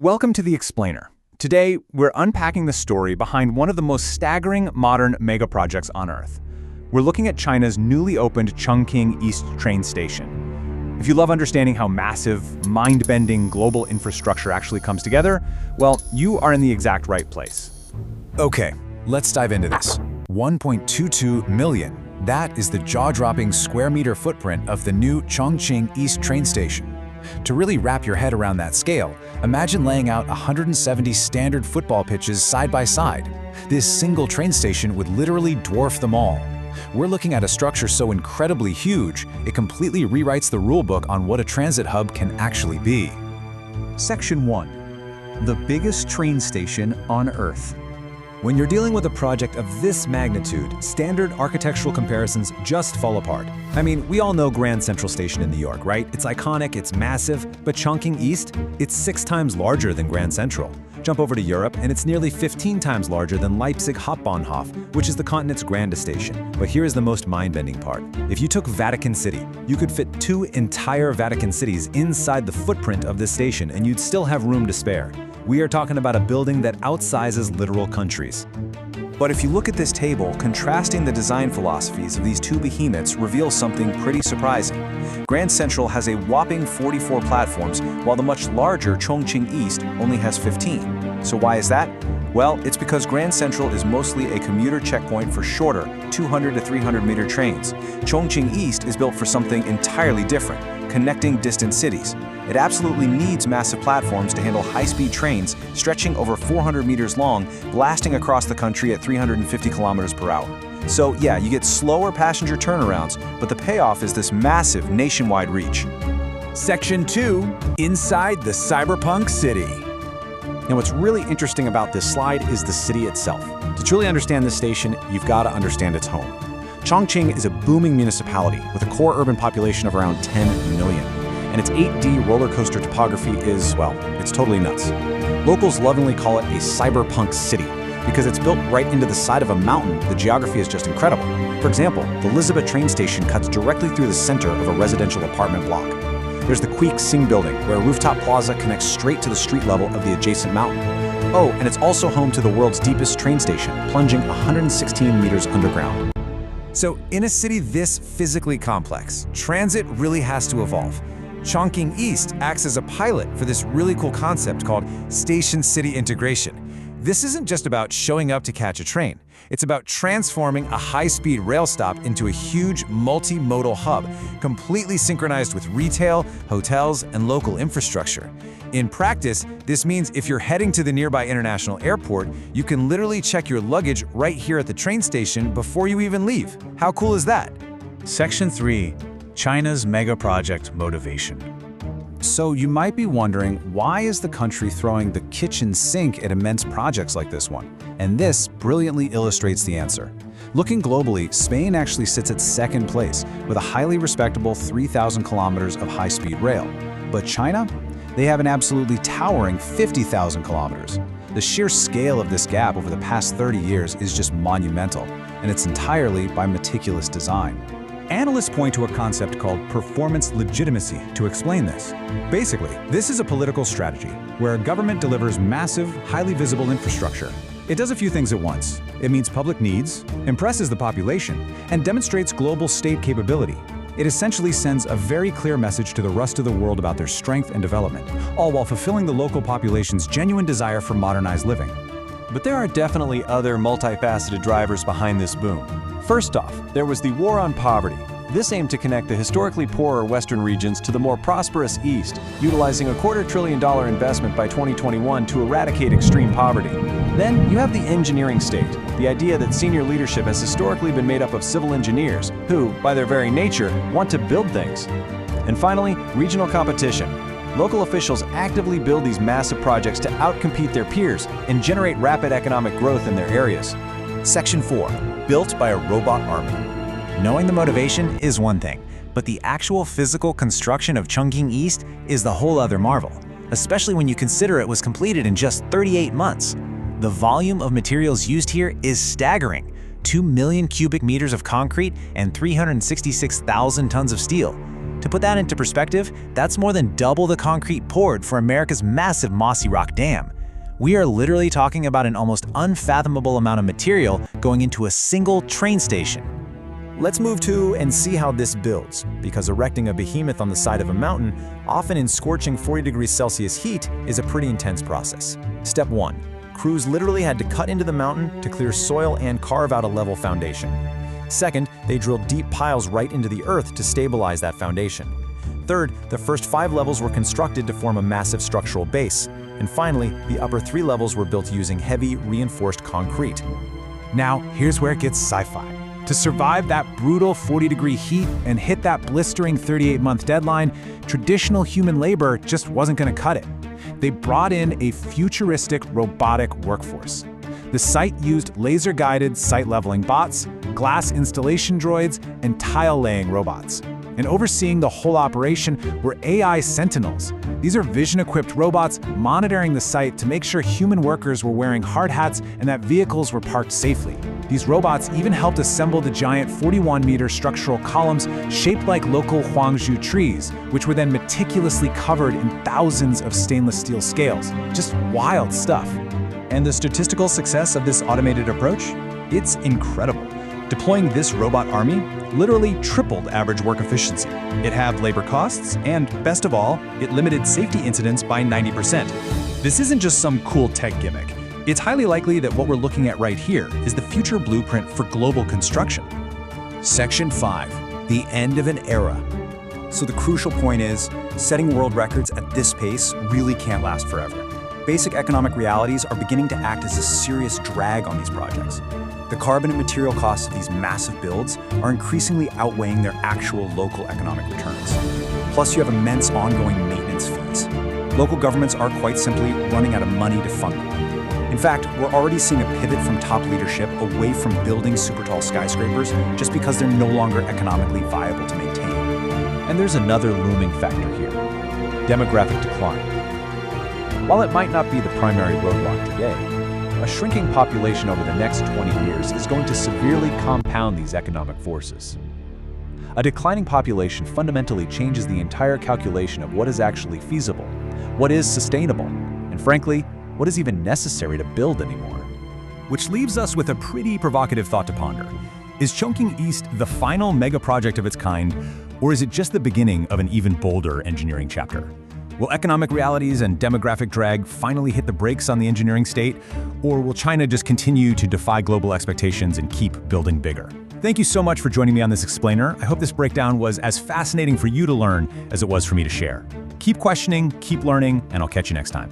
Welcome to The Explainer. Today, we're unpacking the story behind one of the most staggering modern megaprojects on Earth. We're looking at China's newly opened Chongqing East train station. If you love understanding how massive, mind-bending global infrastructure actually comes together, well, you are in the exact right place. Okay, let's dive into this. 1.22 million. That is the jaw-dropping square meter footprint of the new Chongqing East train station. To really wrap your head around that scale, imagine laying out 170 standard football pitches side by side. This single train station would literally dwarf them all. We're looking at a structure so incredibly huge, it completely rewrites the rulebook on what a transit hub can actually be. Section 1. The biggest train station on Earth. When you're dealing with a project of this magnitude, standard architectural comparisons just fall apart. I mean, we all know Grand Central Station in New York, right? It's iconic, it's massive, but Chongqing East, it's 6 times larger than Grand Central. Jump over to Europe, and it's nearly 15 times larger than Leipzig Hauptbahnhof, which is the continent's grandest station. But here is the most mind-bending part. If you took Vatican City, you could fit 2 entire Vatican cities inside the footprint of this station, and you'd still have room to spare. We are talking about a building that outsizes literal countries. But if you look at this table, contrasting the design philosophies of these 2 behemoths reveals something pretty surprising. Grand Central has a whopping 44 platforms, while the much larger Chongqing East only has 15. So why is that? Well, it's because Grand Central is mostly a commuter checkpoint for shorter, 200 to 300 meter trains. Chongqing East is built for something entirely different, connecting distant cities. It absolutely needs massive platforms to handle high-speed trains stretching over 400 meters long, blasting across the country at 350 kilometers per hour. So yeah, you get slower passenger turnarounds, but the payoff is this massive nationwide reach. Section 2. Inside the cyberpunk city. Now, what's really interesting about this slide is the city itself. To truly understand this station, you've got to understand its home. Chongqing is a booming municipality with a core urban population of around 10 million. And its 8D roller coaster topography is, well, it's totally nuts. Locals lovingly call it a cyberpunk city because it's built right into the side of a mountain. The geography is just incredible. For example, the Elizabeth train station cuts directly through the center of a residential apartment block. There's the Chongqing building, where a rooftop plaza connects straight to the street level of the adjacent mountain. Oh, and it's also home to the world's deepest train station, plunging 116 meters underground. So in a city this physically complex, transit really has to evolve. Chongqing East acts as a pilot for this really cool concept called station-city integration. This isn't just about showing up to catch a train. It's about transforming a high-speed rail stop into a huge multimodal hub, completely synchronized with retail, hotels, and local infrastructure. In practice, this means if you're heading to the nearby international airport, you can literally check your luggage right here at the train station before you even leave. How cool is that? Section 3. China's megaproject motivation. So you might be wondering, why is the country throwing the kitchen sink at immense projects like this one? And this brilliantly illustrates the answer. Looking globally, Spain actually sits at second place with a highly respectable 3,000 kilometers of high-speed rail. But China? They have an absolutely towering 50,000 kilometers. The sheer scale of this gap over the past 30 years is just monumental, and it's entirely by meticulous design. Analysts point to a concept called performance legitimacy to explain this. Basically, this is a political strategy where a government delivers massive, highly visible infrastructure. It does a few things at once. It meets public needs, impresses the population, and demonstrates global state capability. It essentially sends a very clear message to the rest of the world about their strength and development, all while fulfilling the local population's genuine desire for modernized living. But there are definitely other multifaceted drivers behind this boom. First off, there was the War on Poverty. This aimed to connect the historically poorer Western regions to the more prosperous East, utilizing a $250 billion investment by 2021 to eradicate extreme poverty. Then you have the engineering state, the idea that senior leadership has historically been made up of civil engineers who, by their very nature, want to build things. And finally, regional competition. Local officials actively build these massive projects to outcompete their peers and generate rapid economic growth in their areas. Section 4. Built by a robot army. Knowing the motivation is one thing, but the actual physical construction of Chongqing East is the whole other marvel, especially when you consider it was completed in just 38 months. The volume of materials used here is staggering: 2 million cubic meters of concrete and 366,000 tons of steel. To put that into perspective, that's more than double the concrete poured for America's massive Mossy Rock Dam. We are literally talking about an almost unfathomable amount of material going into a single train station. Let's move to and see how this builds, because erecting a behemoth on the side of a mountain, often in scorching 40 degrees Celsius heat, is a pretty intense process. Step 1. Crews literally had to cut into the mountain to clear soil and carve out a level foundation. Second, they drilled deep piles right into the earth to stabilize that foundation. Third, the first 5 levels were constructed to form a massive structural base. And finally, the upper 3 levels were built using heavy, reinforced concrete. Now, here's where it gets sci-fi. To survive that brutal 40-degree heat and hit that blistering 38-month deadline, traditional human labor just wasn't going to cut it. They brought in a futuristic robotic workforce. The site used laser-guided site-leveling bots, glass installation droids, and tile-laying robots. And overseeing the whole operation were AI sentinels. These are vision-equipped robots monitoring the site to make sure human workers were wearing hard hats and that vehicles were parked safely. These robots even helped assemble the giant 41-meter structural columns shaped like local Huangzhou trees, which were then meticulously covered in thousands of stainless steel scales. Just wild stuff. And the statistical success of this automated approach? It's incredible. Deploying this robot army literally tripled average work efficiency. It halved labor costs, and best of all, it limited safety incidents by 90%. This isn't just some cool tech gimmick. It's highly likely that what we're looking at right here is the future blueprint for global construction. Section 5. The end of an era. So the crucial point is, setting world records at this pace really can't last forever. Basic economic realities are beginning to act as a serious drag on these projects. The carbon and material costs of these massive builds are increasingly outweighing their actual local economic returns. Plus, you have immense ongoing maintenance fees. Local governments are quite simply running out of money to fund them. In fact, we're already seeing a pivot from top leadership away from building super tall skyscrapers just because they're no longer economically viable to maintain. And there's another looming factor here: demographic decline. While it might not be the primary roadblock today, a shrinking population over the next 20 years is going to severely compound these economic forces. A declining population fundamentally changes the entire calculation of what is actually feasible, what is sustainable, and frankly, what is even necessary to build anymore. Which leaves us with a pretty provocative thought to ponder. Is Chongqing East the final mega project of its kind, or is it just the beginning of an even bolder engineering chapter? Will economic realities and demographic drag finally hit the brakes on the engineering state, or will China just continue to defy global expectations and keep building bigger? Thank you so much for joining me on this explainer. I hope this breakdown was as fascinating for you to learn as it was for me to share. Keep questioning, keep learning, and I'll catch you next time.